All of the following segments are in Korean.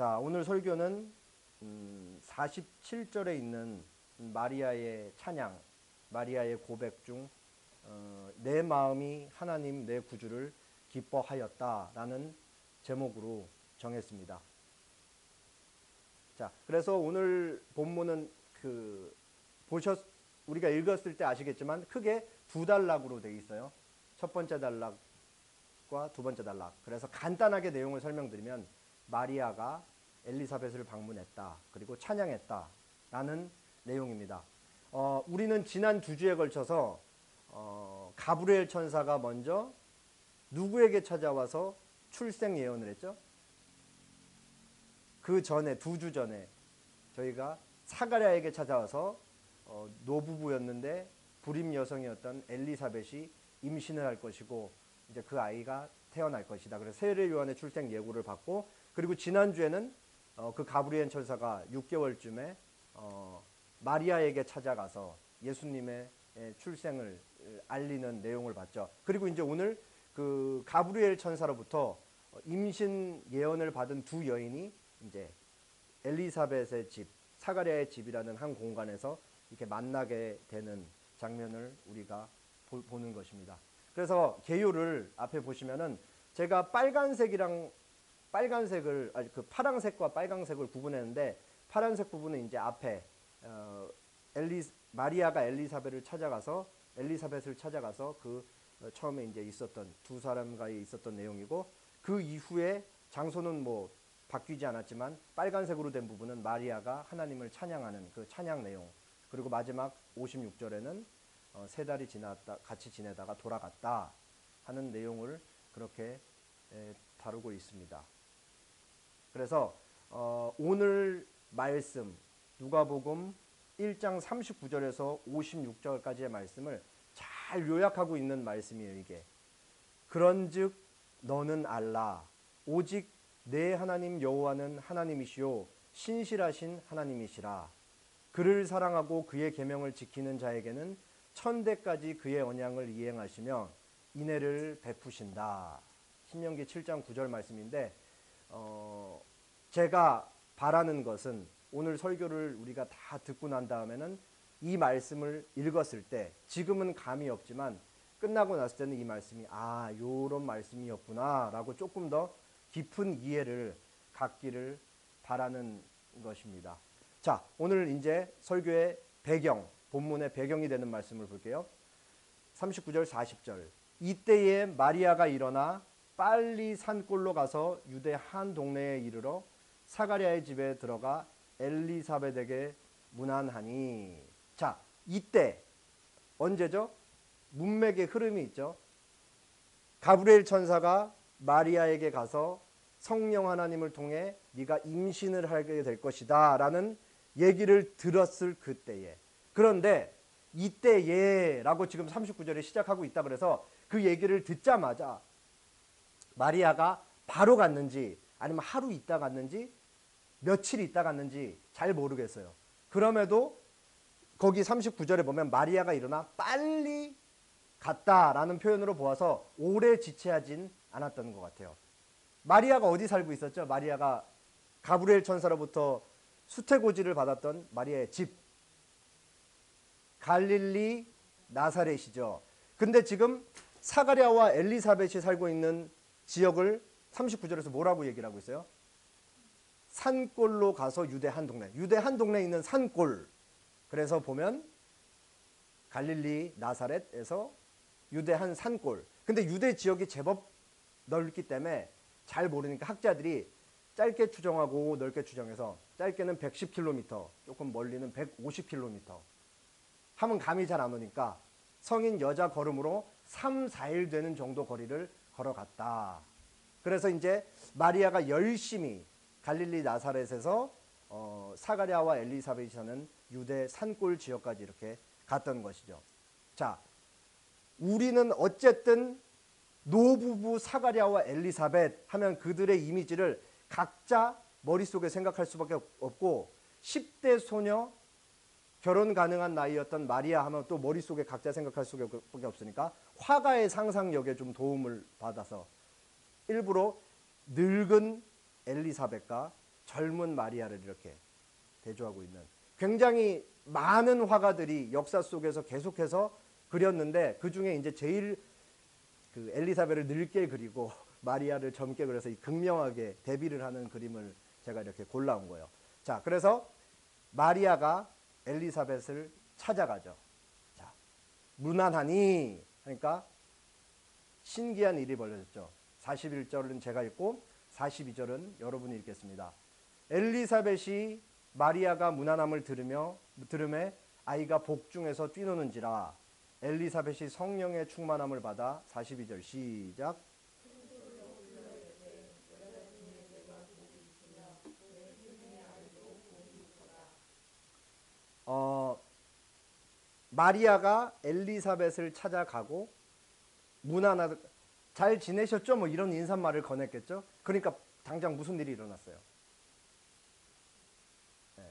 자, 오늘 설교는 47절에 있는 마리아의 찬양, 마리아의 고백 중 내 마음이 하나님 내 구주를 기뻐하였다라는 제목으로 정했습니다. 자, 그래서 오늘 본문은 우리가 읽었을 때 아시겠지만 크게 두 단락으로 되어 있어요. 첫 번째 단락과 두 번째 단락. 그래서 간단하게 내용을 설명드리면 마리아가 엘리사벳을 방문했다. 그리고 찬양했다라는 내용입니다. 우리는 지난 두 주에 걸쳐서 가브리엘 천사가 먼저 누구에게 찾아와서 출생 예언을 했죠? 그 전에, 두 주 전에 저희가 사가랴에게 찾아와서 노부부였는데 불임 여성이었던 엘리사벳이 임신을 할 것이고 이제 그 아이가 태어날 것이다. 그래서 세례 요한의 출생 예고를 받고, 그리고 지난주에는 그 가브리엘 천사가 6개월쯤에 마리아에게 찾아가서 예수님의 출생을 알리는 내용을 봤죠. 그리고 이제 오늘 그 가브리엘 천사로부터 임신 예언을 받은 두 여인이 이제 엘리사벳의 집, 사가랴의 집이라는 한 공간에서 이렇게 만나게 되는 장면을 우리가 보는 것입니다. 그래서 개요를 앞에 보시면은 제가 파란색과 빨간색을 구분했는데, 파란색 부분은 이제 앞에 마리아가 엘리사벳을 찾아가서 그 처음에 이제 있었던 두 사람과의 있었던 내용이고, 그 이후에 장소는 뭐 바뀌지 않았지만 빨간색으로 된 부분은 마리아가 하나님을 찬양하는 그 찬양 내용, 그리고 마지막 56절에는 세 달이 같이 지내다가 돌아갔다 하는 내용을 그렇게 다루고 있습니다. 그래서 오늘 말씀 누가복음 1장 39절에서 56절까지의 말씀을 잘 요약하고 있는 말씀이에요. 이게 그런즉 너는 알라 오직 내 하나님 여호와는 하나님이시요 신실하신 하나님이시라. 그를 사랑하고 그의 계명을 지키는 자에게는 천대까지 그의 언약을 이행하시며 인애를 베푸신다. 신명기 7장 9절 말씀인데, 제가 바라는 것은 오늘 설교를 우리가 다 듣고 난 다음에는 이 말씀을 읽었을 때, 지금은 감이 없지만 끝나고 났을 때는 이 말씀이 요런 말씀이었구나 라고 조금 더 깊은 이해를 갖기를 바라는 것입니다. 자, 오늘 이제 설교의 배경, 본문의 배경이 되는 말씀을 볼게요. 39절 40절. 이때에 마리아가 일어나 빨리 산골로 가서 유대 한 동네에 이르러 사가랴의 집에 들어가 엘리사벳에게 문안하니. 자, 이때 언제죠? 문맥의 흐름이 있죠. 가브리엘 천사가 마리아에게 가서 성령 하나님을 통해 네가 임신을 하게 될 것이다 라는 얘기를 들었을 그때에, 그런데 이때에 라고 지금 39절에 시작하고 있다. 그래서 그 얘기를 듣자마자 마리아가 바로 갔는지 아니면 하루 있다 갔는지 며칠 있다 갔는지 잘 모르겠어요. 그럼에도 거기 39절에 보면 마리아가 일어나 빨리 갔다라는 표현으로 보아서 오래 지체하진 않았던 것 같아요. 마리아가 어디 살고 있었죠? 마리아가 가브리엘 천사로부터 수태고지를 받았던 마리아의 집, 갈릴리 나사렛이죠. 근데 지금 사가랴와 엘리사벳이 살고 있는 지역을 39절에서 뭐라고 얘기를 하고 있어요? 산골로 가서 유대 한 동네에 있는 산골. 그래서 보면 갈릴리 나사렛에서 유대 한 산골. 근데 유대 지역이 제법 넓기 때문에 잘 모르니까 학자들이 짧게 추정하고 넓게 추정해서 짧게는 110km, 조금 멀리는 150km 하면 감이 잘 안 오니까 성인 여자 걸음으로 3, 4일 되는 정도 거리를 걸어갔다. 그래서 이제 마리아가 열심히 갈릴리 나사렛에서 사가랴와 엘리사벳이 사는 유대 산골 지역까지 이렇게 갔던 것이죠. 자, 우리는 어쨌든 노부부 사가랴와 엘리사벳 하면 그들의 이미지를 각자 머릿속에 생각할 수밖에 없고, 10대 소녀 결혼 가능한 나이였던 마리아 하면 또 머릿속에 각자 생각할 수밖에 없으니까 화가의 상상력에 좀 도움을 받아서 일부러 늙은 엘리사벳과 젊은 마리아를 이렇게 대조하고 있는 굉장히 많은 화가들이 역사 속에서 계속해서 그렸는데 그 중에 이제 제일 그 엘리사벳을 늙게 그리고 마리아를 젊게 그려서 극명하게 대비를 하는 그림을 제가 이렇게 골라온 거예요. 자, 그래서 마리아가 엘리사벳을 찾아가죠. 자, 무난하니 하니까 신기한 일이 벌어졌죠. 41절은 제가 읽고 42절은 여러분이 읽겠습니다. 엘리사벳이 마리아가 무난함을 들음에 아이가 복중에서 뛰노는지라 엘리사벳이 성령의 충만함을 받아 42절 시작. 마리아가 엘리사벳을 찾아가고 무난하다 잘 지내셨죠? 뭐 이런 인사말을 건넸겠죠. 그러니까 당장 무슨 일이 일어났어요. 네.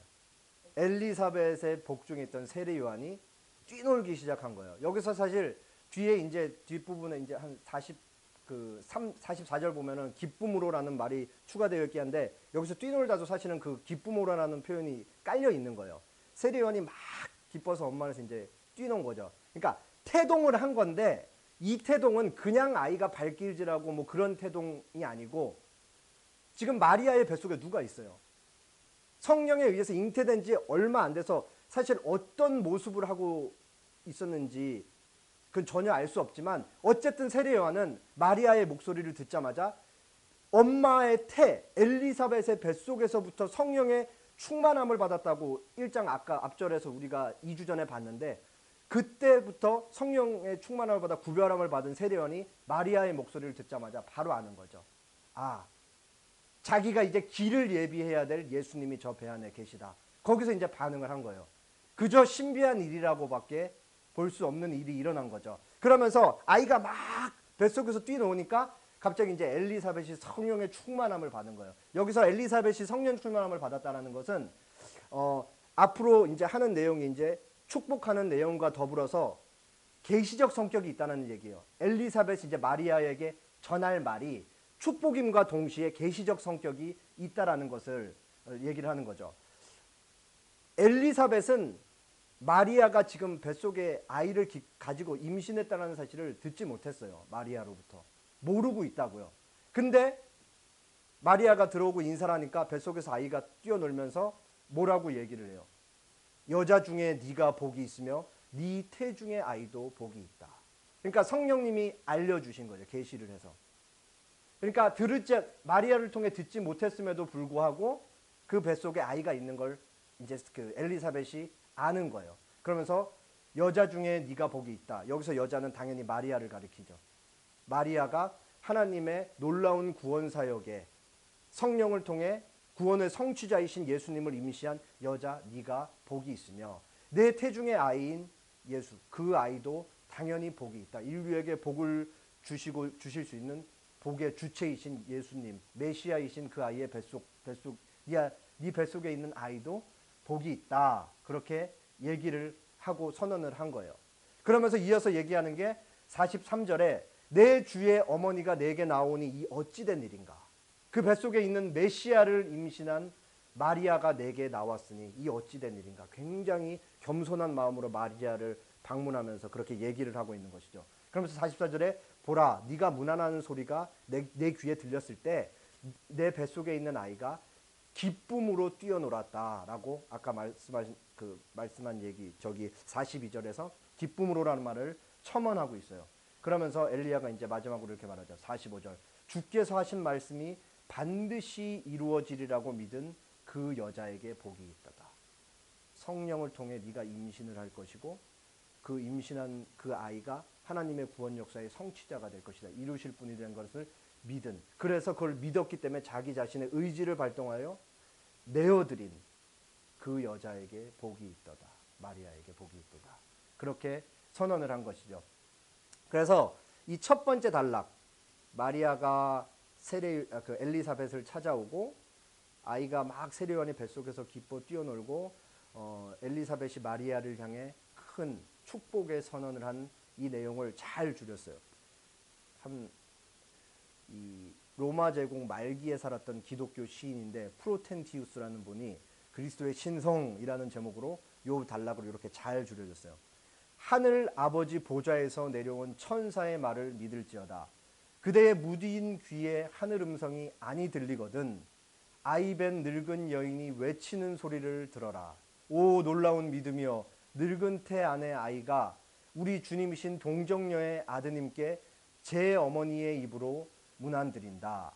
엘리사벳의 복중에 있던 세례 요한이 뛰놀기 시작한 거예요. 여기서 사실 뒤에 이제 뒷부분에 이제 한 44절 보면은 기쁨으로라는 말이 추가되어 있긴 한데 여기서 뛰놀다도 사실은 그 기쁨으로라는 표현이 깔려 있는 거예요. 세례 요한이 막 기뻐서 엄마에서 이제 뛰는 거죠. 그러니까 태동을 한 건데 이 태동은 그냥 아이가 발길질하고 뭐 그런 태동이 아니고 지금 마리아의 뱃속에 누가 있어요. 성령에 의해서 잉태된 지 얼마 안 돼서 사실 어떤 모습을 하고 있었는지 그건 전혀 알 수 없지만 어쨌든 세례 요한은 마리아의 목소리를 듣자마자 엄마의 태 엘리사벳의 뱃속에서부터 성령의 충만함을 받았다고 1장 아까 앞절에서 우리가 2주 전에 봤는데 그때부터 성령의 충만함을 받아 구별함을 받은 세례 요한이 마리아의 목소리를 듣자마자 바로 아는 거죠. 아, 자기가 이제 길을 예비해야 될 예수님이 저 배 안에 계시다. 거기서 이제 반응을 한 거예요. 그저 신비한 일이라고밖에 볼 수 없는 일이 일어난 거죠. 그러면서 아이가 막 뱃속에서 뛰노니까 갑자기 이제 엘리사벳이 성령의 충만함을 받은 거예요. 여기서 엘리사벳이 성령 충만함을 받았다는 것은 앞으로 이제 하는 내용이 이제 축복하는 내용과 더불어서 계시적 성격이 있다는 얘기예요. 엘리사벳이 이제 마리아에게 전할 말이 축복임과 동시에 계시적 성격이 있다라는 것을 얘기를 하는 거죠. 엘리사벳은 마리아가 지금 뱃속에 아이를 가지고 임신했다는 사실을 듣지 못했어요. 마리아로부터. 모르고 있다고요. 근데 마리아가 들어오고 인사를 하니까 뱃속에서 아이가 뛰어놀면서 뭐라고 얘기를 해요. 여자 중에 네가 복이 있으며 네 태중의 아이도 복이 있다. 그러니까 성령님이 알려주신 거죠. 계시를 해서. 그러니까 마리아를 통해 듣지 못했음에도 불구하고 그 뱃속에 아이가 있는 걸 이제 그 엘리사벳이 아는 거예요. 그러면서 여자 중에 네가 복이 있다. 여기서 여자는 당연히 마리아를 가리키죠. 마리아가 하나님의 놀라운 구원 사역에 성령을 통해 구원의 성취자이신 예수님을 임시한 여자 네가 복이 있으며 내 태중의 아이인 예수 그 아이도 당연히 복이 있다. 인류에게 복을 주실 수 있는 복의 주체이신 예수님 메시아이신 그 아이의 네 뱃속에 있는 아이도 복이 있다. 그렇게 얘기를 하고 선언을 한 거예요. 그러면서 이어서 얘기하는 게 43절에 내 주의 어머니가 내게 나오니 이 어찌된 일인가. 그 뱃속에 있는 메시아를 임신한 마리아가 내게 나왔으니 이 어찌된 일인가. 굉장히 겸손한 마음으로 마리아를 방문하면서 그렇게 얘기를 하고 있는 것이죠. 그러면서 44절에 보라 네가 문안하는 소리가 내 귀에 들렸을 때 내 뱃속에 있는 아이가 기쁨으로 뛰어놀았다라고 아까 말씀한 얘기 저기 42절에서 기쁨으로라는 말을 첨언하고 있어요. 그러면서 엘리야가 이제 마지막으로 이렇게 말하죠. 45절 주께서 하신 말씀이 반드시 이루어지리라고 믿은 그 여자에게 복이 있다다. 성령을 통해 네가 임신을 할 것이고 그 임신한 그 아이가 하나님의 구원 역사의 성취자가 될 것이다. 이루실 분이 된 것을 믿은. 그래서 그걸 믿었기 때문에 자기 자신의 의지를 발동하여 내어드린 그 여자에게 복이 있도다. 마리아에게 복이 있도다. 그렇게 선언을 한 것이죠. 그래서 이 첫 번째 단락 마리아가 엘리사벳을 찾아오고 아이가 막 세례요한의 뱃속에서 기뻐 뛰어놀고 엘리사벳이 마리아를 향해 큰 축복의 선언을 한 이 내용을 잘 줄였어요. 로마 제국 말기에 살았던 기독교 시인인데 프로텐티우스라는 분이 그리스도의 신성이라는 제목으로 요 단락으로 이렇게 잘 줄여줬어요. 하늘 아버지 보좌에서 내려온 천사의 말을 믿을지어다. 그대의 무디인 귀에 하늘 음성이 아니 들리거든 아이벤 늙은 여인이 외치는 소리를 들어라. 오 놀라운 믿음이여 늙은 태 안의 아이가 우리 주님이신 동정녀의 아드님께 제 어머니의 입으로 문안드린다.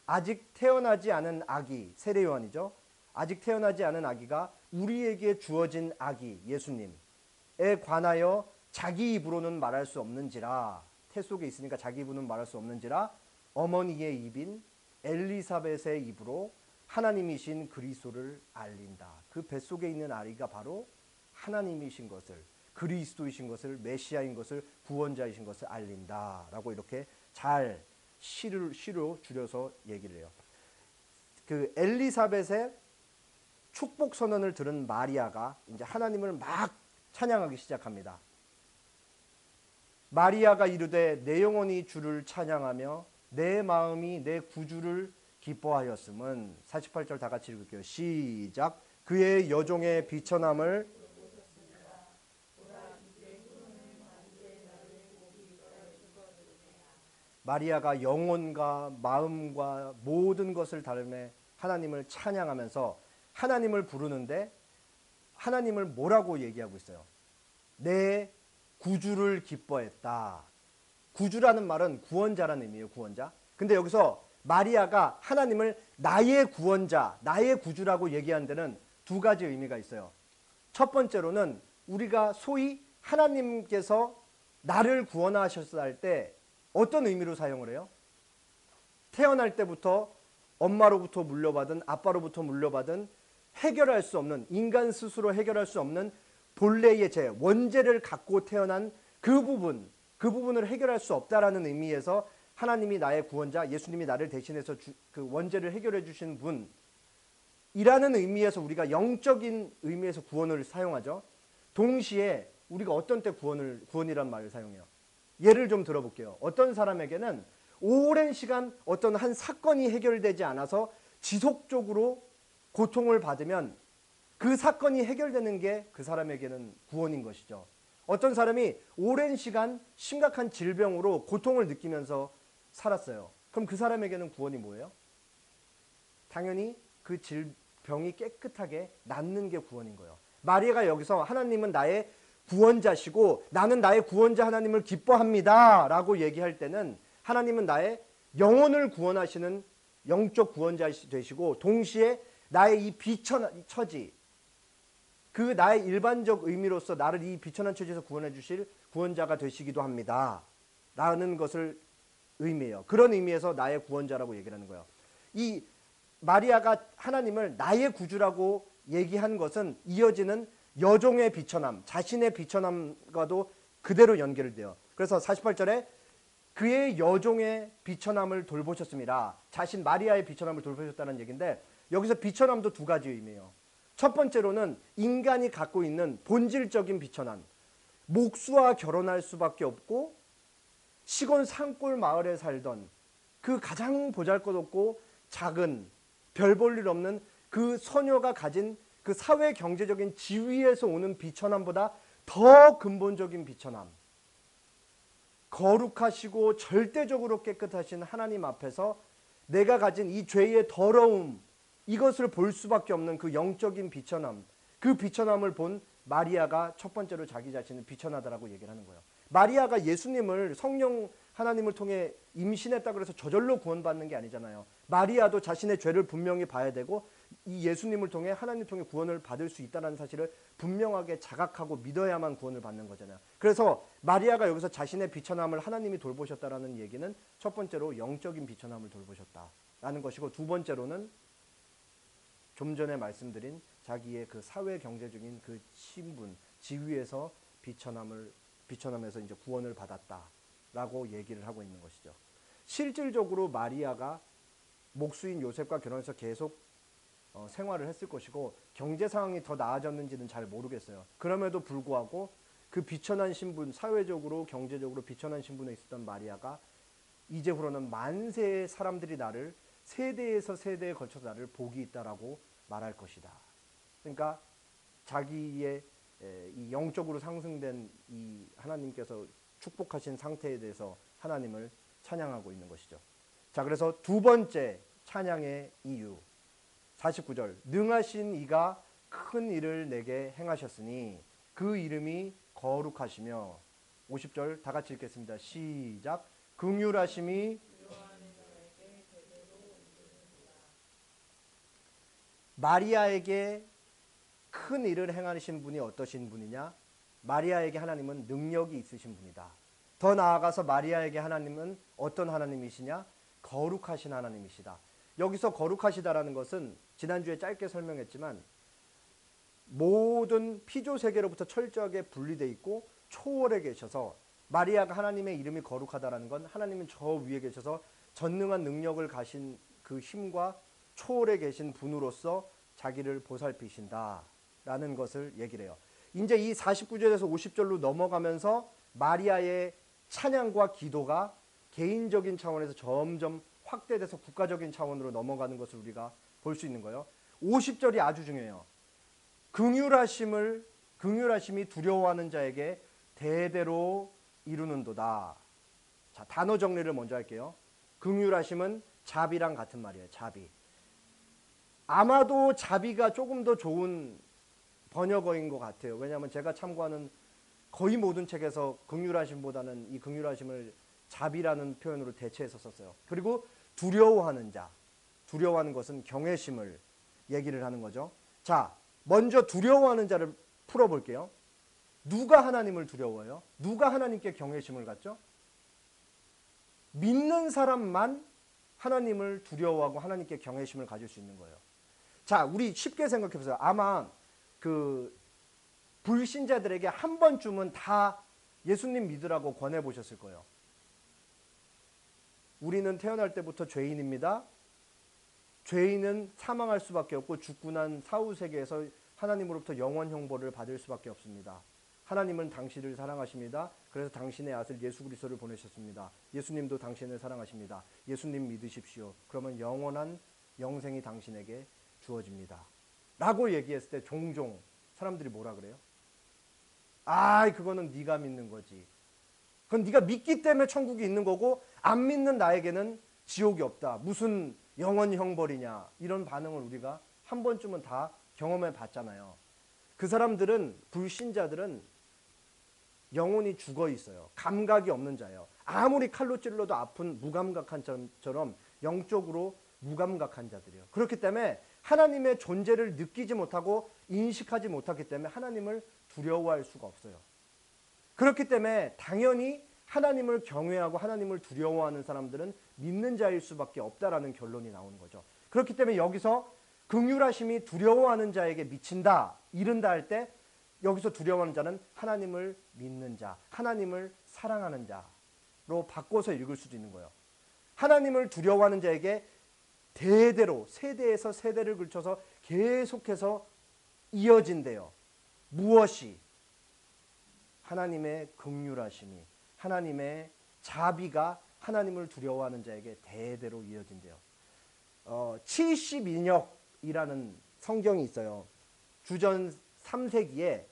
아직 태어나지 않은 아기 세례요한이죠. 아직 태어나지 않은 아기가 우리에게 주어진 아기 예수님에 관하여 자기 입으로는 말할 수 없는지라 태 속에 있으니까 자기 입으로는 말할 수 없는지라 어머니의 입인 엘리사벳의 입으로 하나님이신 그리스도를 알린다. 그 뱃속에 있는 아이가 바로 하나님이신 것을 그리스도이신 것을 메시아인 것을 구원자이신 것을 알린다라고 이렇게 잘 시로 줄여서 얘기를 해요. 그 엘리사벳의 축복 선언을 들은 마리아가 이제 하나님을 막 찬양하기 시작합니다. 마리아가 이르되 내 영혼이 주를 찬양하며 내 마음이 내 구주를 기뻐하였음은 48절 다 같이 읽을게요. 시작. 그의 여종의 비천함을 마리아가 영혼과 마음과 모든 것을 다름에 하나님을 찬양하면서 하나님을 부르는데 하나님을 뭐라고 얘기하고 있어요? 내 구주를 기뻐했다. 구주라는 말은 구원자라는 의미예요. 구원자. 근데 여기서 마리아가 하나님을 나의 구원자, 나의 구주라고 얘기하는 데는 두 가지 의미가 있어요. 첫 번째로는 우리가 소위 하나님께서 나를 구원하셨을 할 때 어떤 의미로 사용을 해요? 태어날 때부터 엄마로부터 물려받은 아빠로부터 물려받은 해결할 수 없는 인간 스스로 해결할 수 없는 본래의 죄, 원죄를 갖고 태어난 그 부분을 해결할 수 없다라는 의미에서 하나님이 나의 구원자, 예수님이 나를 대신해서 그 원죄를 해결해 주신 분이라는 의미에서 우리가 영적인 의미에서 구원을 사용하죠. 동시에 우리가 어떤 때 구원이란 말을 사용해요. 예를 좀 들어볼게요. 어떤 사람에게는 오랜 시간 어떤 한 사건이 해결되지 않아서 지속적으로 고통을 받으면 그 사건이 해결되는 게 그 사람에게는 구원인 것이죠. 어떤 사람이 오랜 시간 심각한 질병으로 고통을 느끼면서 살았어요. 그럼 그 사람에게는 구원이 뭐예요? 당연히 그 질병이 깨끗하게 낫는 게 구원인 거예요. 마리아가 여기서 하나님은 나의 구원자시고 나는 나의 구원자 하나님을 기뻐합니다 라고 얘기할 때는 하나님은 나의 영혼을 구원하시는 영적 구원자 되시고 동시에 나의 이 비천한 처지 그 나의 일반적 의미로서 나를 이 비천한 처지에서 구원해 주실 구원자가 되시기도 합니다 라는 것을 의미해요. 그런 의미에서 나의 구원자라고 얘기를 하는 거예요. 이 마리아가 하나님을 나의 구주라고 얘기한 것은 이어지는 여종의 비천함, 자신의 비천함과도 그대로 연결돼요. 그래서 48절에 그의 여종의 비천함을 돌보셨습니다. 자신 마리아의 비천함을 돌보셨다는 얘기인데 여기서 비천함도 두 가지 의미예요. 첫 번째로는 인간이 갖고 있는 본질적인 비천함, 목수와 결혼할 수밖에 없고 시골 산골 마을에 살던 그 가장 보잘것없고 작은 별 볼 일 없는 그 소녀가 가진 그 사회 경제적인 지위에서 오는 비천함보다 더 근본적인 비천함, 거룩하시고 절대적으로 깨끗하신 하나님 앞에서 내가 가진 이 죄의 더러움 이것을 볼 수밖에 없는 그 영적인 비천함, 그 비천함을 본 마리아가 첫 번째로 자기 자신을 비천하다라고 얘기를 하는 거예요. 마리아가 예수님을 성령 하나님을 통해 임신했다고 해서 저절로 구원받는 게 아니잖아요. 마리아도 자신의 죄를 분명히 봐야 되고 이 예수님을 통해 하나님 통해 구원을 받을 수 있다는 사실을 분명하게 자각하고 믿어야만 구원을 받는 거잖아요. 그래서 마리아가 여기서 자신의 비천함을 하나님이 돌보셨다라는 얘기는 첫 번째로 영적인 비천함을 돌보셨다라는 것이고 두 번째로는 좀 전에 말씀드린 자기의 그 사회 경제적인 그 신분, 지위에서 비천함에서 이제 구원을 받았다라고 얘기를 하고 있는 것이죠. 실질적으로 마리아가 목수인 요셉과 결혼해서 계속 생활을 했을 것이고 경제 상황이 더 나아졌는지는 잘 모르겠어요. 그럼에도 불구하고 그 비천한 신분, 사회적으로 경제적으로 비천한 신분에 있었던 마리아가 이제후로는 만세의 사람들이 나를 세대에서 세대에 걸쳐서 나를 복이 있다라고 말할 것이다. 그러니까 자기의 이 영적으로 상승된 이 하나님께서 축복하신 상태에 대해서 하나님을 찬양하고 있는 것이죠. 자, 그래서 두 번째 찬양의 이유 49절 능하신 이가 큰 일을 내게 행하셨으니 그 이름이 거룩하시며 50절 다 같이 읽겠습니다. 시작. 긍휼하심이 마리아에게 큰 일을 행하신 분이 어떠신 분이냐? 마리아에게 하나님은 능력이 있으신 분이다. 더 나아가서 마리아에게 하나님은 어떤 하나님이시냐? 거룩하신 하나님이시다. 여기서 거룩하시다라는 것은 지난주에 짧게 설명했지만 모든 피조 세계로부터 철저하게 분리되어 있고 초월해 계셔서 마리아가 하나님의 이름이 거룩하다라는 건 하나님은 저 위에 계셔서 전능한 능력을 가신 그 힘과 초월해 계신 분으로서 자기를 보살피신다라는 것을 얘기를 해요. 이제 이 49절에서 50절로 넘어가면서 마리아의 찬양과 기도가 개인적인 차원에서 점점 확대돼서 국가적인 차원으로 넘어가는 것을 우리가 볼 수 있는 거예요. 50절이 아주 중요해요. 긍휼하심이 두려워하는 자에게 대대로 이루는도다. 자, 단어 정리를 먼저 할게요. 긍휼하심은 자비랑 같은 말이에요. 자비. 아마도 자비가 조금 더 좋은 번역어인 것 같아요. 왜냐하면 제가 참고하는 거의 모든 책에서 긍휼하심보다는 이 긍휼하심을 자비라는 표현으로 대체해서 썼어요. 그리고 두려워하는 자, 두려워하는 것은 경외심을 얘기를 하는 거죠. 자, 먼저 두려워하는 자를 풀어볼게요. 누가 하나님을 두려워해요? 누가 하나님께 경외심을 갖죠? 믿는 사람만 하나님을 두려워하고 하나님께 경외심을 가질 수 있는 거예요. 자, 우리 쉽게 생각해 보세요. 아마 그 불신자들에게 한 번쯤은 다 예수님 믿으라고 권해 보셨을 거예요. 우리는 태어날 때부터 죄인입니다. 죄인은 사망할 수밖에 없고 죽고 난 사후 세계에서 하나님으로부터 영원 형벌을 받을 수밖에 없습니다. 하나님은 당신을 사랑하십니다. 그래서 당신의 아들 예수 그리스도를 보내셨습니다. 예수님도 당신을 사랑하십니다. 예수님 믿으십시오. 그러면 영원한 영생이 당신에게 주어집니다. 라고 얘기했을 때 종종 사람들이 뭐라 그래요? 아, 그거는 네가 믿는 거지. 그건 네가 믿기 때문에 천국이 있는 거고 안 믿는 나에게는 지옥이 없다. 무슨 영원 형벌이냐. 이런 반응을 우리가 한 번쯤은 다 경험해 봤잖아요. 그 사람들은, 불신자들은 영혼이 죽어 있어요. 감각이 없는 자예요. 아무리 칼로 찔러도 아픈 무감각한 자처럼 영적으로 무감각한 자들이에요. 그렇기 때문에 하나님의 존재를 느끼지 못하고 인식하지 못하기 때문에 하나님을 두려워할 수가 없어요. 그렇기 때문에 당연히 하나님을 경외하고 하나님을 두려워하는 사람들은 믿는 자일 수밖에 없다라는 결론이 나오는 거죠. 그렇기 때문에 여기서 긍휼하심이 두려워하는 자에게 미친다, 이른다 할 때 여기서 두려워하는 자는 하나님을 믿는 자, 하나님을 사랑하는 자로 바꿔서 읽을 수도 있는 거예요. 하나님을 두려워하는 자에게 대대로 세대에서 세대를 걸쳐서 계속해서 이어진대요. 무엇이? 하나님의 긍휼하심이, 하나님의 자비가 하나님을 두려워하는 자에게 대대로 이어진대요. 72력이라는 성경이 있어요. 주전 3세기에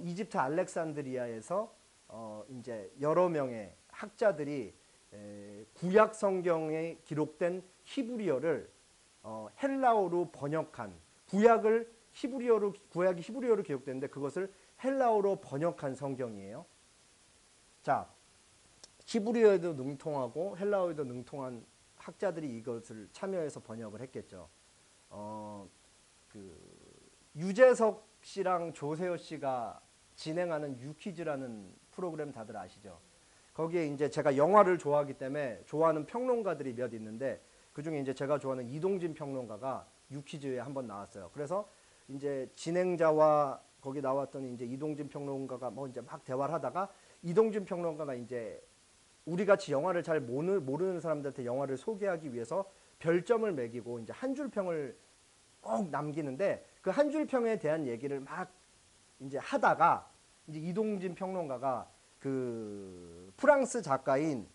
이집트 알렉산드리아에서 이제 여러 명의 학자들이 구약 성경에 기록된 히브리어를 헬라어로 번역한, 구약이 히브리어로 기록되는데 그것을 헬라어로 번역한 성경이에요. 자, 히브리어에도 능통하고 헬라어에도 능통한 학자들이 이것을 참여해서 번역을 했겠죠. 유재석 씨랑 조세호 씨가 진행하는 유퀴즈라는 프로그램 다들 아시죠? 거기에 이제 제가 영화를 좋아하기 때문에 좋아하는 평론가들이 몇 있는데 그 중에 이제 제가 좋아하는 이동진 평론가가 유퀴즈에 한번 나왔어요. 그래서 이제 진행자와 거기 나왔던 이제 이동진 평론가가 뭐 이제 막 대화를 하다가 이동진 평론가가 이제 우리 같이 영화를 잘 모르는 사람들한테 영화를 소개하기 위해서 별점을 매기고 이제 한 줄 평을 꼭 남기는데 그 한 줄 평에 대한 얘기를 막 이제 하다가 이제 이동진 평론가가 그 프랑스 작가인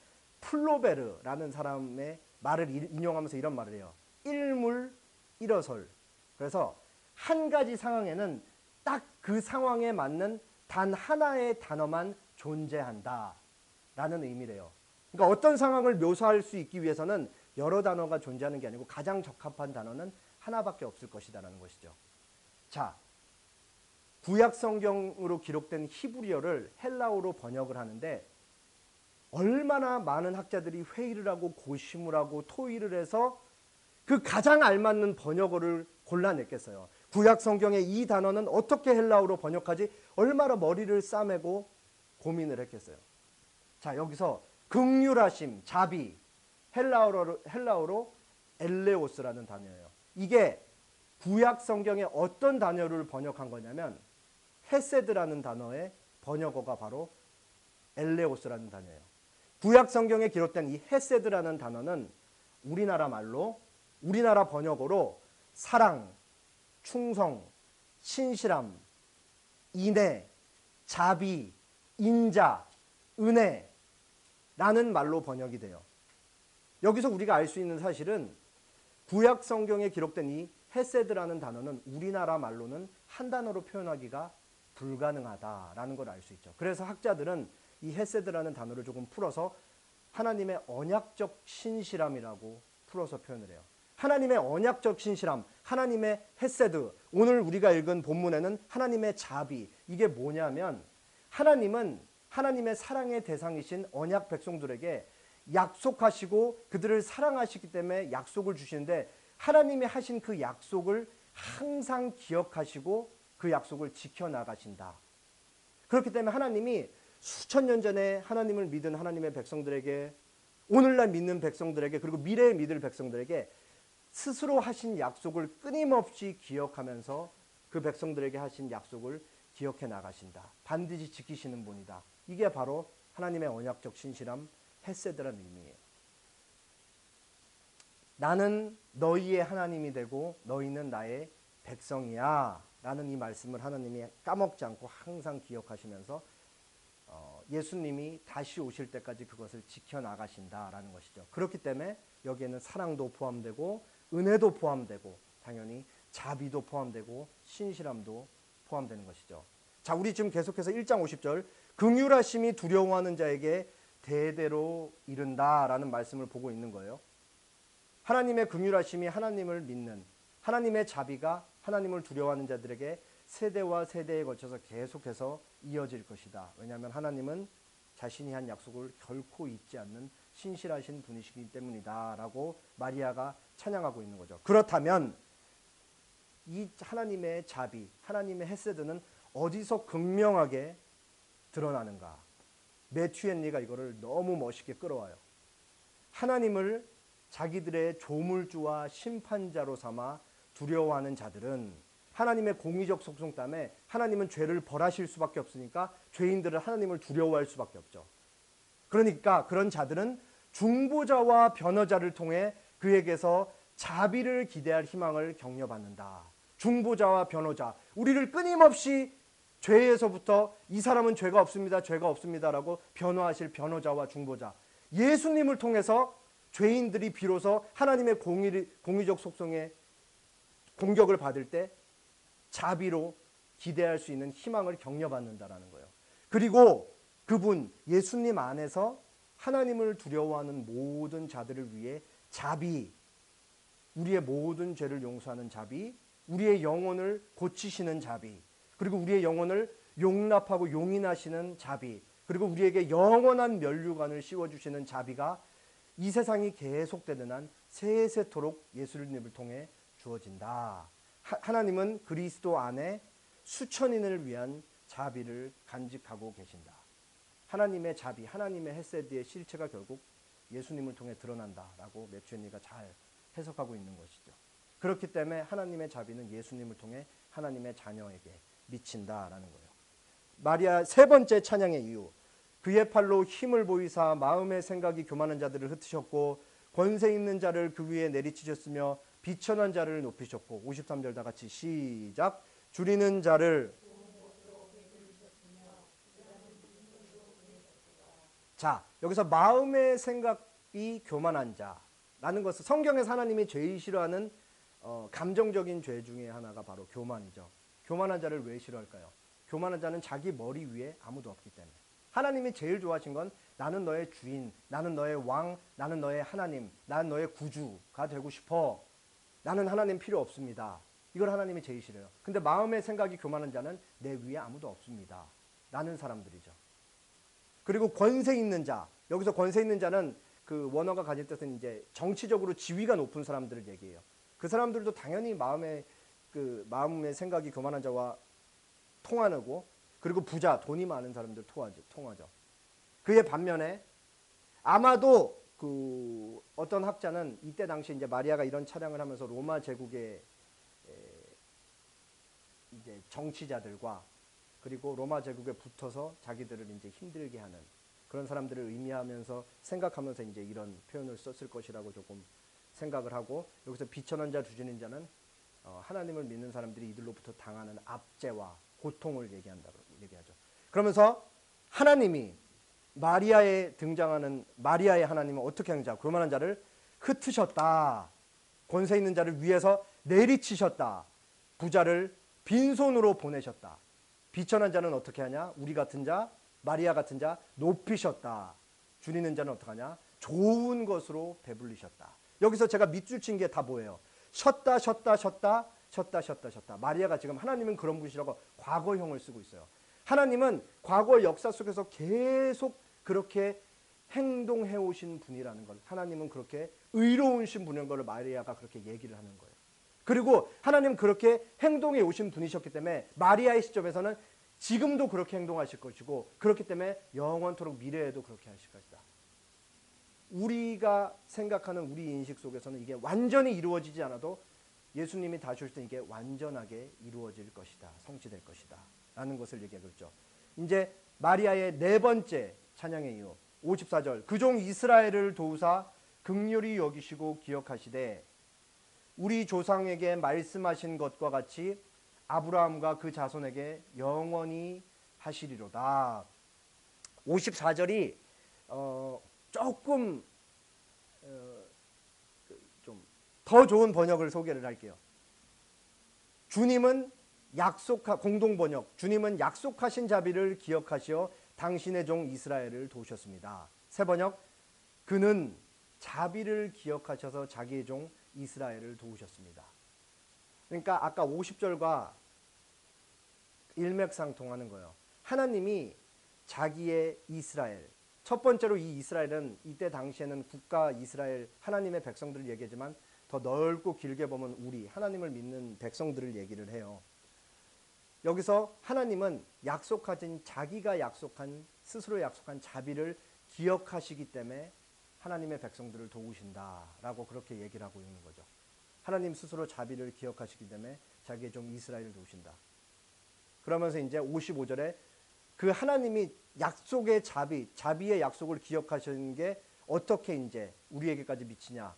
플로베르라는 사람의 말을 인용하면서 이런 말을 해요. 일물 일어설. 그래서 한 가지 상황에는 딱 그 상황에 맞는 단 하나의 단어만 존재한다 라는 의미래요. 그러니까 어떤 상황을 묘사할 수 있기 위해서는 여러 단어가 존재하는 게 아니고 가장 적합한 단어는 하나밖에 없을 것이다 라는 것이죠. 자, 구약 성경으로 기록된 히브리어를 헬라어로 번역을 하는데 얼마나 많은 학자들이 회의를 하고 고심을 하고 토의를 해서 그 가장 알맞는 번역어를 골라냈겠어요. 구약 성경의 이 단어는 어떻게 헬라어로 번역하지? 얼마나 머리를 싸매고 고민을 했겠어요. 자, 여기서 긍휼하심, 자비, 헬라어로 엘레오스라는 단어예요. 이게 구약 성경의 어떤 단어를 번역한 거냐면 헤세드라는 단어의 번역어가 바로 엘레오스라는 단어예요. 구약 성경에 기록된 이 헤세드라는 단어는 우리나라 말로, 우리나라 번역어로 사랑, 충성, 신실함, 인애, 자비, 인자, 은혜라는 말로 번역이 돼요. 여기서 우리가 알 수 있는 사실은 구약 성경에 기록된 이 헤세드라는 단어는 우리나라 말로는 한 단어로 표현하기가 불가능하다라는 걸 알 수 있죠. 그래서 학자들은 이 헤세드라는 단어를 조금 풀어서 하나님의 언약적 신실함이라고 풀어서 표현을 해요. 하나님의 언약적 신실함, 하나님의 헤세드, 오늘 우리가 읽은 본문에는 하나님의 자비, 이게 뭐냐면 하나님은 하나님의 사랑의 대상이신 언약 백성들에게 약속하시고 그들을 사랑하시기 때문에 약속을 주시는데 하나님이 하신 그 약속을 항상 기억하시고 그 약속을 지켜나가신다. 그렇기 때문에 하나님이 수천 년 전에 하나님을 믿은 하나님의 백성들에게, 오늘날 믿는 백성들에게, 그리고 미래에 믿을 백성들에게 스스로 하신 약속을 끊임없이 기억하면서 그 백성들에게 하신 약속을 기억해 나가신다. 반드시 지키시는 분이다. 이게 바로 하나님의 언약적 신실함, 헤세드라는 의미예요. 나는 너희의 하나님이 되고 너희는 나의 백성이야 라는 이 말씀을 하나님이 까먹지 않고 항상 기억하시면서 예수님이 다시 오실 때까지 그것을 지켜나가신다라는 것이죠. 그렇기 때문에 여기에는 사랑도 포함되고 은혜도 포함되고 당연히 자비도 포함되고 신실함도 포함되는 것이죠. 자, 우리 지금 계속해서 1장 50절 긍휼하심이 두려워하는 자에게 대대로 이른다라는 말씀을 보고 있는 거예요. 하나님의 긍휼하심이 하나님을 믿는, 하나님의 자비가 하나님을 두려워하는 자들에게 세대와 세대에 걸쳐서 계속해서 이어질 것이다. 왜냐하면 하나님은 자신이 한 약속을 결코 잊지 않는 신실하신 분이시기 때문이다 라고 마리아가 찬양하고 있는 거죠. 그렇다면 이 하나님의 자비, 하나님의 헤세드는 어디서 극명하게 드러나는가? 매튜 헨리가 이거를 너무 멋있게 끌어와요. 하나님을 자기들의 조물주와 심판자로 삼아 두려워하는 자들은 하나님의 공의적 속성 때문에 하나님은 죄를 벌하실 수밖에 없으니까 죄인들은 하나님을 두려워할 수밖에 없죠. 그러니까 그런 자들은 중보자와 변호자를 통해 그에게서 자비를 기대할 희망을 격려받는다. 중보자와 변호자, 우리를 끊임없이 죄에서부터 이 사람은 죄가 없습니다, 죄가 없습니다라고 변호하실 변호자와 중보자, 예수님을 통해서 죄인들이 비로소 하나님의 공의적 속성에 공격을 받을 때 자비로 기대할 수 있는 희망을 격려받는다라는 거예요. 그리고 그분 예수님 안에서 하나님을 두려워하는 모든 자들을 위해 자비, 우리의 모든 죄를 용서하는 자비, 우리의 영혼을 고치시는 자비, 그리고 우리의 영혼을 용납하고 용인하시는 자비, 그리고 우리에게 영원한 면류관을 씌워주시는 자비가 이 세상이 계속되는 한 세세토록 예수님을 통해 주어진다. 하나님은 그리스도 안에 수천인을 위한 자비를 간직하고 계신다. 하나님의 자비, 하나님의 헤세드의 실체가 결국 예수님을 통해 드러난다라고 매튜 헨리가 잘 해석하고 있는 것이죠. 그렇기 때문에 하나님의 자비는 예수님을 통해 하나님의 자녀에게 미친다라는 거예요. 마리아 세 번째 찬양의 이유, 그의 팔로 힘을 보이사 마음의 생각이 교만한 자들을 흩으셨고 권세 있는 자를 그 위에 내리치셨으며 비천한 자를 높이셨고. 53절 다 같이 시작. 줄이는 자를 자, 여기서 마음의 생각이 교만한 자라는 것은 성경에서 하나님이 제일 싫어하는 감정적인 죄 중에 하나가 바로 교만이죠. 교만한 자를 왜 싫어할까요? 교만한 자는 자기 머리 위에 아무도 없기 때문에. 하나님이 제일 좋아하신 건 나는 너의 주인, 나는 너의 왕, 나는 너의 하나님, 나는 너의 구주가 되고 싶어. 나는 하나님 필요 없습니다. 이걸 하나님이 제일 싫어요. 근데 마음의 생각이 교만한 자는 내 위에 아무도 없습니다. 라는 사람들이죠. 그리고 권세 있는 자, 여기서 권세 있는 자는 그 원어가 가진 뜻은 이제 정치적으로 지위가 높은 사람들을 얘기해요. 그 사람들도 당연히 마음의 생각이 교만한 자와 통하고, 그리고 부자, 돈이 많은 사람들 통하죠. 그의 반면에 아마도 그 어떤 학자는 이때 당시 이제 마리아가 이런 찬양을 하면서 로마 제국의 이제 정치자들과 그리고 로마 제국에 붙어서 자기들을 이제 힘들게 하는 그런 사람들을 의미하면서 생각하면서 이제 이런 표현을 썼을 것이라고 조금 생각을 하고, 여기서 비천한 자, 두주는 자는 하나님을 믿는 사람들이 이들로부터 당하는 압제와 고통을 얘기하죠. 그러면서 하나님이 마리아에 등장하는 마리아의 하나님은 어떻게 하는 자, 교만한 자를 흩으셨다. 권세 있는 자를 위에서 내리치셨다. 부자를 빈손으로 보내셨다. 비천한 자는 어떻게 하냐? 우리 같은 자, 마리아 같은 자 높이셨다. 줄이는 자는 어떻게 하냐? 좋은 것으로 배불리셨다. 여기서 제가 밑줄 친 게 다 뭐예요? 쉬었다, 쉬었다, 쉬었다, 쉬었다, 쉬었다, 쉬었다. 마리아가 지금 하나님은 그런 분이시라고 과거형을 쓰고 있어요. 하나님은 과거 역사 속에서 계속 그렇게 행동해 오신 분이라는 걸, 하나님은 그렇게 의로우신 분인 걸 마리아가 그렇게 얘기를 하는 거예요. 그리고 하나님 그렇게 행동해 오신 분이셨기 때문에 마리아의 시점에서는 지금도 그렇게 행동하실 것이고, 그렇기 때문에 영원토록 미래에도 그렇게 하실 것이다. 우리가 생각하는 우리 인식 속에서는 이게 완전히 이루어지지 않아도 예수님이 다시 오실 때 이게 완전하게 이루어질 것이다. 성취될 것이다. 라는 것을 얘기하고 있죠. 이제 마리아의 네 번째 찬양의 이유 54절, 그 종 이스라엘을 도우사 긍휼히 여기시고 기억하시되 우리 조상에게 말씀하신 것과 같이 아브라함과 그 자손에게 영원히 하시리로다. 54절이 조금 좀 더 좋은 번역을 소개를 할게요. 주님은 공동 번역, 주님은 약속하신 자비를 기억하시어 당신의 종 이스라엘을 도우셨습니다. 새 번역, 그는 자비를 기억하셔서 자기의 종 이스라엘을 도우셨습니다. 그러니까 아까 50절과 일맥상통하는 거예요. 하나님이 자기의 이스라엘, 첫 번째로 이 이스라엘은 이때 당시에는 국가 이스라엘, 하나님의 백성들을 얘기하지만 더 넓고 길게 보면 우리 하나님을 믿는 백성들을 얘기를 해요. 여기서 하나님은 자기가 스스로 약속한 자비를 기억하시기 때문에 하나님의 백성들을 도우신다라고 그렇게 얘기를 하고 있는 거죠. 하나님 스스로 자비를 기억하시기 때문에 자기의 종 이스라엘을 도우신다. 그러면서 이제 55절에 그 하나님이 약속의 자비의 약속을 기억하시는 게 어떻게 이제 우리에게까지 미치냐?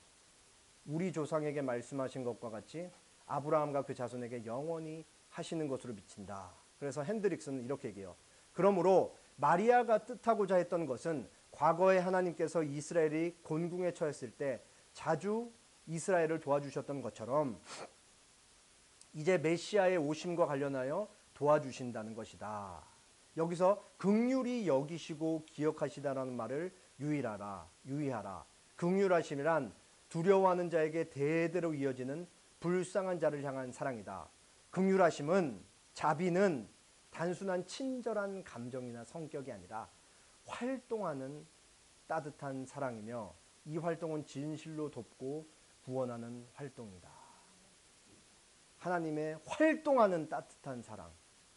우리 조상에게 말씀하신 것과 같이 아브라함과 그 자손에게 영원히 하시는 것으로 미친다. 그래서 핸드릭스는 이렇게 얘기해요. 그러므로 마리아가 뜻하고자 했던 것은 과거에 하나님께서 이스라엘이 곤궁에 처했을 때 자주 이스라엘을 도와주셨던 것처럼 이제 메시아의 오심과 관련하여 도와주신다는 것이다. 여기서 긍휼히 여기시고 기억하시다라는 말을 유의하라. 긍휼하심이란 두려워하는 자에게 대대로 이어지는 불쌍한 자를 향한 사랑이다. 긍휼하심은, 자비는 단순한 친절한 감정이나 성격이 아니라 활동하는 따뜻한 사랑이며 이 활동은 진실로 돕고 구원하는 활동이다. 하나님의 활동하는 따뜻한 사랑,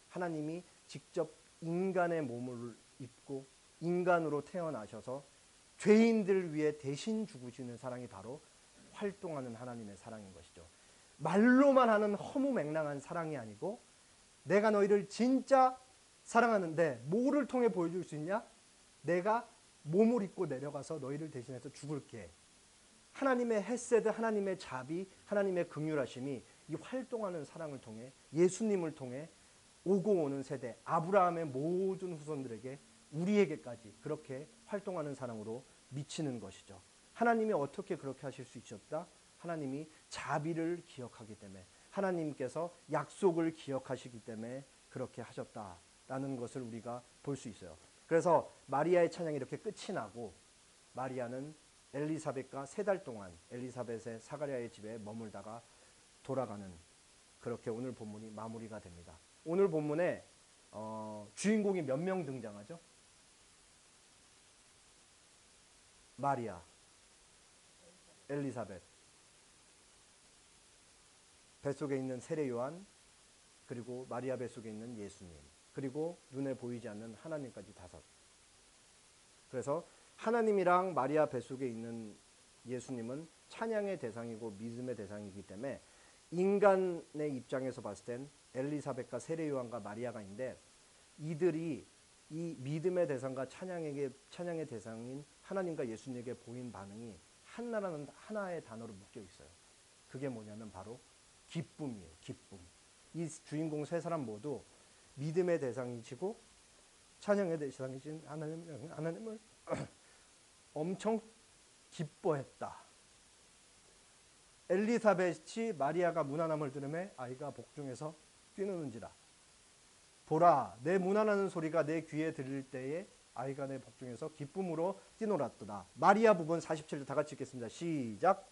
하나님이 직접 인간의 몸을 입고 인간으로 태어나셔서 죄인들 위해 대신 죽으시는 사랑이 바로 활동하는 하나님의 사랑인 것이죠. 말로만 하는 허무맹랑한 사랑이 아니고 내가 너희를 진짜 사랑하는데 뭐를 통해 보여줄 수 있냐? 내가 몸을 입고 내려가서 너희를 대신해서 죽을게. 하나님의 헤세드, 하나님의 자비, 하나님의 긍휼하심이 이 활동하는 사랑을 통해 예수님을 통해 오고 오는 세대 아브라함의 모든 후손들에게 우리에게까지 그렇게 활동하는 사랑으로 미치는 것이죠. 하나님이 어떻게 그렇게 하실 수 있었다? 하나님이 자비를 기억하기 때문에, 하나님께서 약속을 기억하시기 때문에 그렇게 하셨다라는 것을 우리가 볼 수 있어요. 그래서 마리아의 찬양이 이렇게 끝이 나고 마리아는 엘리사벳과 3달 동안 엘리사벳의 사가랴의 집에 머물다가 돌아가는, 그렇게 오늘 본문이 마무리가 됩니다. 오늘 본문에 주인공이 몇 명 등장하죠? 마리아, 엘리사벳, 뱃속에 있는 세례 요한, 그리고 마리아 뱃속에 있는 예수님, 그리고 눈에 보이지 않는 하나님까지 5. 그래서 하나님이랑 마리아 뱃속에 있는 예수님은 찬양의 대상이고 믿음의 대상이기 때문에 인간의 입장에서 봤을 땐 엘리사벳과 세례 요한과 마리아가 있는데, 이들이 이 믿음의 대상과 찬양의 대상인 하나님과 예수님에게 보인 반응이 하나의 단어로 묶여 있어요. 그게 뭐냐면 바로 기쁨이에요. 기쁨. 이 주인공 3사람 모두 믿음의 대상이시고 찬양의 대상이신 하나님을 엄청 기뻐했다. 엘리사벳이 마리아가 무난함을 들으매 아이가 복중에서 뛰노는지라. 보라, 내 무난하는 소리가 내 귀에 들릴 때에 아이가 내 복중에서 기쁨으로 뛰놀았도다. 마리아 부분 47절 다 같이 읽겠습니다. 시작.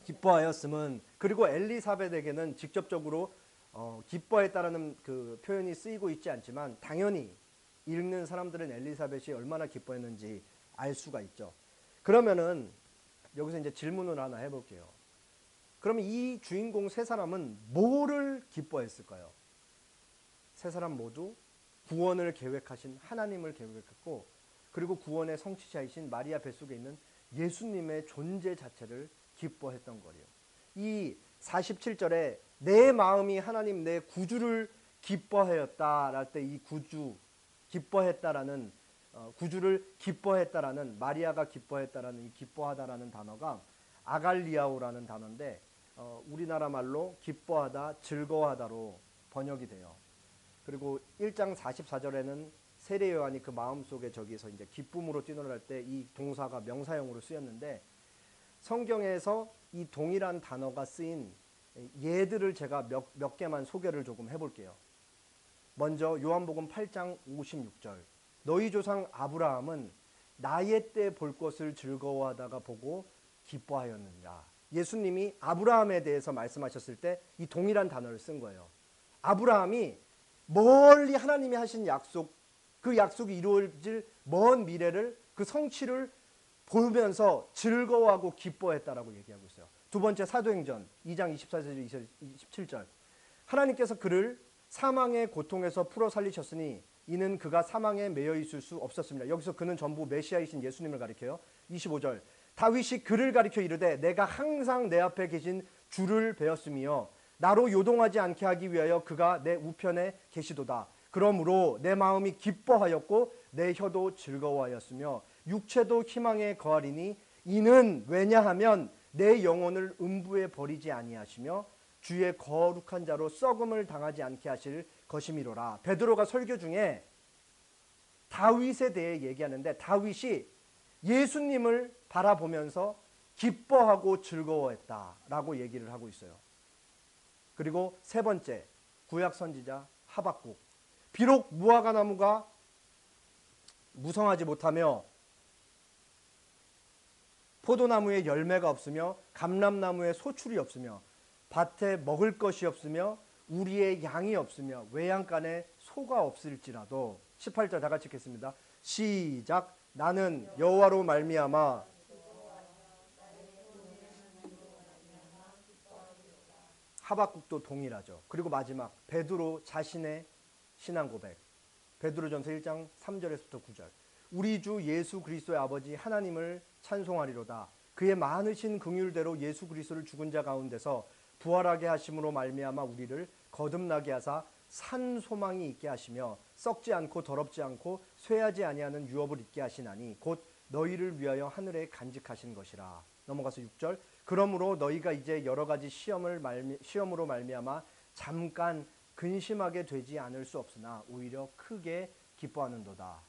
기뻐하였음은, 그리고 엘리사벳에게는 직접적으로 기뻐했다라는 그 표현이 쓰이고 있지 않지만 당연히 읽는 사람들은 엘리사벳이 얼마나 기뻐했는지 알 수가 있죠. 그러면은 여기서 이제 질문을 하나 해볼게요. 그러면 이 주인공 3사람은 뭐를 기뻐했을까요? 3사람 모두 구원을 계획하신 하나님을 계획했고, 그리고 구원의 성취자이신 마리아 뱃속에 있는 예수님의 존재 자체를 기뻐했던 거예요. 이 47절에 내 마음이 하나님 내 구주를 기뻐하였다 할 때 이 구주, 기뻐했다라는 구주를 기뻐했다라는, 마리아가 기뻐했다라는 이 기뻐하다라는 단어가 아갈리아오라는 단어인데 우리나라 말로 기뻐하다, 즐거워하다로 번역이 돼요. 그리고 1장 44절에는 세례 요한이 그 마음속에 저기서 이제 기쁨으로 뛰놀할 때 이 동사가 명사형으로 쓰였는데, 성경에서 이 동일한 단어가 쓰인 예들을 제가 몇 개만 소개를 조금 해볼게요. 먼저 요한복음 8장 56절. 너희 조상 아브라함은 나의 때 볼 것을 즐거워하다가 보고 기뻐하였느니라. 예수님이 아브라함에 대해서 말씀하셨을 때 이 동일한 단어를 쓴 거예요. 아브라함이 멀리 하나님이 하신 약속, 그 약속이 이루어질 먼 미래를, 그 성취를 보면서 즐거워하고 기뻐했다라고 얘기하고 있어요. 두 번째, 사도행전 2장 24절 27절. 하나님께서 그를 사망의 고통에서 풀어 살리셨으니 이는 그가 사망에 매여 있을 수 없었습니다. 여기서 그는 전부 메시아이신 예수님을 가리켜요. 25절. 다윗이 그를 가리켜 이르되 내가 항상 내 앞에 계신 주를 배웠으며 나로 요동하지 않게 하기 위하여 그가 내 우편에 계시도다. 그러므로 내 마음이 기뻐하였고 내 혀도 즐거워하였으며 육체도 희망에 거하리니 이는 왜냐하면 내 영혼을 음부에 버리지 아니하시며 주의 거룩한 자로 썩음을 당하지 않게 하실 것이미로라. 베드로가 설교 중에 다윗에 대해 얘기하는데 다윗이 예수님을 바라보면서 기뻐하고 즐거워했다라고 얘기를 하고 있어요. 그리고 3번째, 구약 선지자 하박국. 비록 무화과 나무가 무성하지 못하며 포도나무에 열매가 없으며 감람나무에 소출이 없으며 밭에 먹을 것이 없으며 우리의 양이 없으며 외양간에 소가 없을지라도 18절 다 같이 읽겠습니다. 시작. 나는 여호와로 말미암아 하박국도 동일하죠. 그리고 마지막 베드로 자신의 신앙 고백. 베드로전서 1장 3절에서부터 9절. 우리 주 예수 그리스도의 아버지 하나님을 찬송하리로다. 그의 많으신 긍휼대로 예수 그리스도를 죽은 자 가운데서 부활하게 하심으로 말미암아 우리를 거듭나게 하사 산 소망이 있게 하시며 썩지 않고 더럽지 않고 쇠하지 아니하는 유업을 있게 하시나니 곧 너희를 위하여 하늘에 간직하신 것이라. 넘어가서 6절. 그러므로 너희가 이제 여러 가지 시험으로 말미암아 잠깐 근심하게 되지 않을 수 없으나 오히려 크게 기뻐하는도다.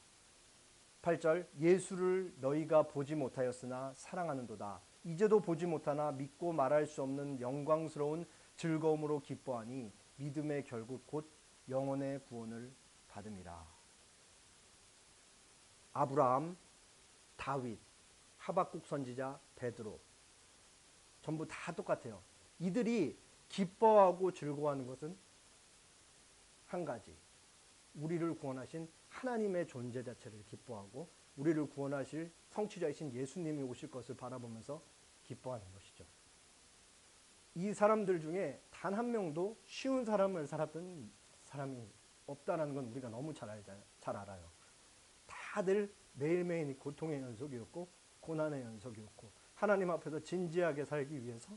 8절 예수를 너희가 보지 못하였으나 사랑하는도다. 이제도 보지 못하나 믿고 말할 수 없는 영광스러운 즐거움으로 기뻐하니 믿음의 결국 곧 영혼의 구원을 받음이라. 아브라함, 다윗, 하박국 선지자, 베드로 전부 다 똑같아요. 이들이 기뻐하고 즐거워하는 것은 한 가지, 우리를 구원하신 하나님의 존재 자체를 기뻐하고 우리를 구원하실 성취자이신 예수님이 오실 것을 바라보면서 기뻐하는 것이죠. 이 사람들 중에 단 한 명도 쉬운 삶을 살았던 사람이 없다는 건 우리가 너무 잘 알아요. 다들 매일매일 고통의 연속이었고 고난의 연속이었고 하나님 앞에서 진지하게 살기 위해서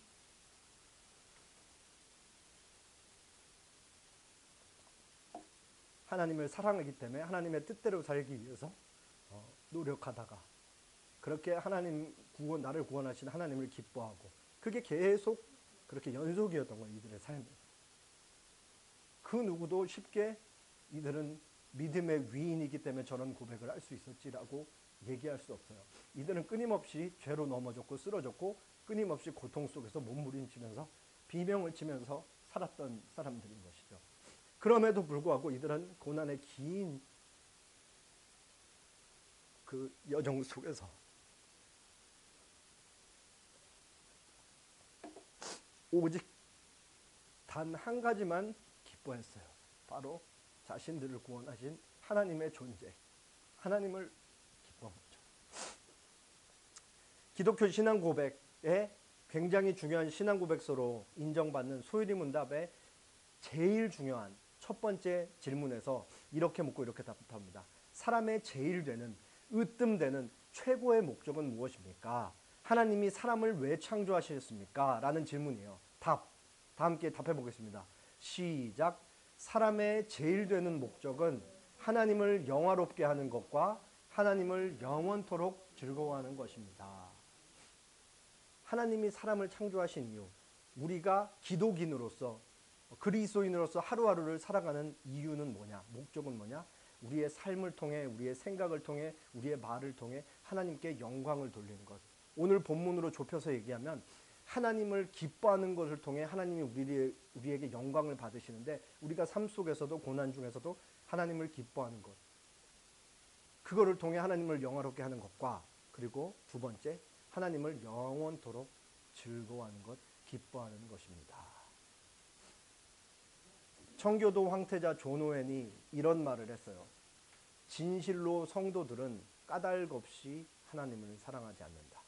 하나님을 사랑하기 때문에 하나님의 뜻대로 살기 위해서 노력하다가 그렇게 나를 구원하신 하나님을 기뻐하고 그게 계속 그렇게 연속이었던 거예요. 이들의 삶에. 그 누구도 쉽게 이들은 믿음의 위인이기 때문에 저런 고백을 할 수 있었지라고 얘기할 수 없어요. 이들은 끊임없이 죄로 넘어졌고 쓰러졌고 끊임없이 고통 속에서 몸부림치면서 비명을 치면서 살았던 사람들인 것이죠. 그럼에도 불구하고 이들은 고난의 긴 그 여정 속에서 오직 단 한 가지만 기뻐했어요. 바로 자신들을 구원하신 하나님의 존재, 하나님을 기뻐했죠. 기독교 신앙 고백에 굉장히 중요한 신앙 고백서로 인정받는 소유리 문답의 제일 중요한 첫 번째 질문에서 이렇게 묻고 이렇게 답합니다. 사람의 제일 되는, 으뜸되는 최고의 목적은 무엇입니까? 하나님이 사람을 왜 창조하셨습니까? 라는 질문이에요. 다 함께 답해 보겠습니다. 시작. 사람의 제일 되는 목적은 하나님을 영화롭게 하는 것과 하나님을 영원토록 즐거워하는 것입니다. 하나님이 사람을 창조하신 이유, 우리가 기독인으로서 그리스도인으로서 하루하루를 살아가는 이유는 뭐냐? 목적은 뭐냐? 우리의 삶을 통해, 우리의 생각을 통해, 우리의 말을 통해 하나님께 영광을 돌리는 것. 오늘 본문으로 좁혀서 얘기하면 하나님을 기뻐하는 것을 통해 하나님이 우리에게 영광을 받으시는데 우리가 삶 속에서도 고난 중에서도 하나님을 기뻐하는 것. 그거를 통해 하나님을 영화롭게 하는 것과 그리고 두 번째, 하나님을 영원토록 즐거워하는 것, 기뻐하는 것입니다. 청교도 황태자 존 오웬이 이런 말을 했어요. 진실로 성도들은 까닭 없이 하나님을 사랑하지 않는다.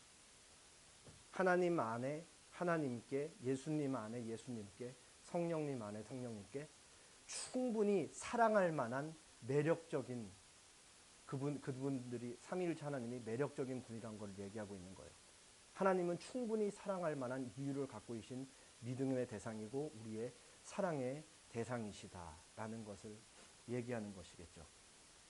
하나님 안에 하나님께, 예수님 안에 예수님께, 성령님 안에 성령님께 충분히 사랑할 만한 매력적인 그분들이 삼위일체 하나님이 매력적인 분이란 걸 얘기하고 있는 거예요. 하나님은 충분히 사랑할 만한 이유를 갖고 계신 믿음의 대상이고 우리의 사랑의 대상이시다라는 것을 얘기하는 것이겠죠.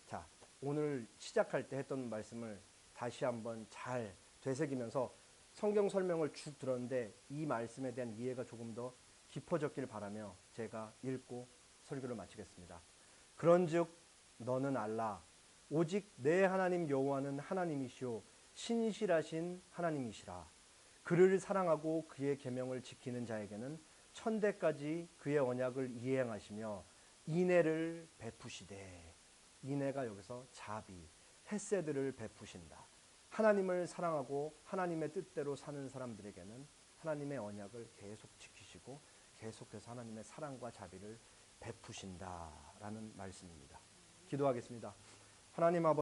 자, 오늘 시작할 때 했던 말씀을 다시 한번 잘 되새기면서 성경 설명을 쭉 들었는데 이 말씀에 대한 이해가 조금 더 깊어졌길 바라며 제가 읽고 설교를 마치겠습니다. 그런즉 너는 알라 오직 내 하나님 여호와는 하나님이시오 신실하신 하나님이시라. 그를 사랑하고 그의 계명을 지키는 자에게는 천대까지 그의 언약을 이행하시며 인애를 베푸시되, 인애가 여기서 자비, 헤세드를 베푸신다. 하나님을 사랑하고 하나님의 뜻대로 사는 사람들에게는 하나님의 언약을 계속 지키시고 계속해서 하나님의 사랑과 자비를 베푸신다라는 말씀입니다. 기도하겠습니다. 하나님 아버지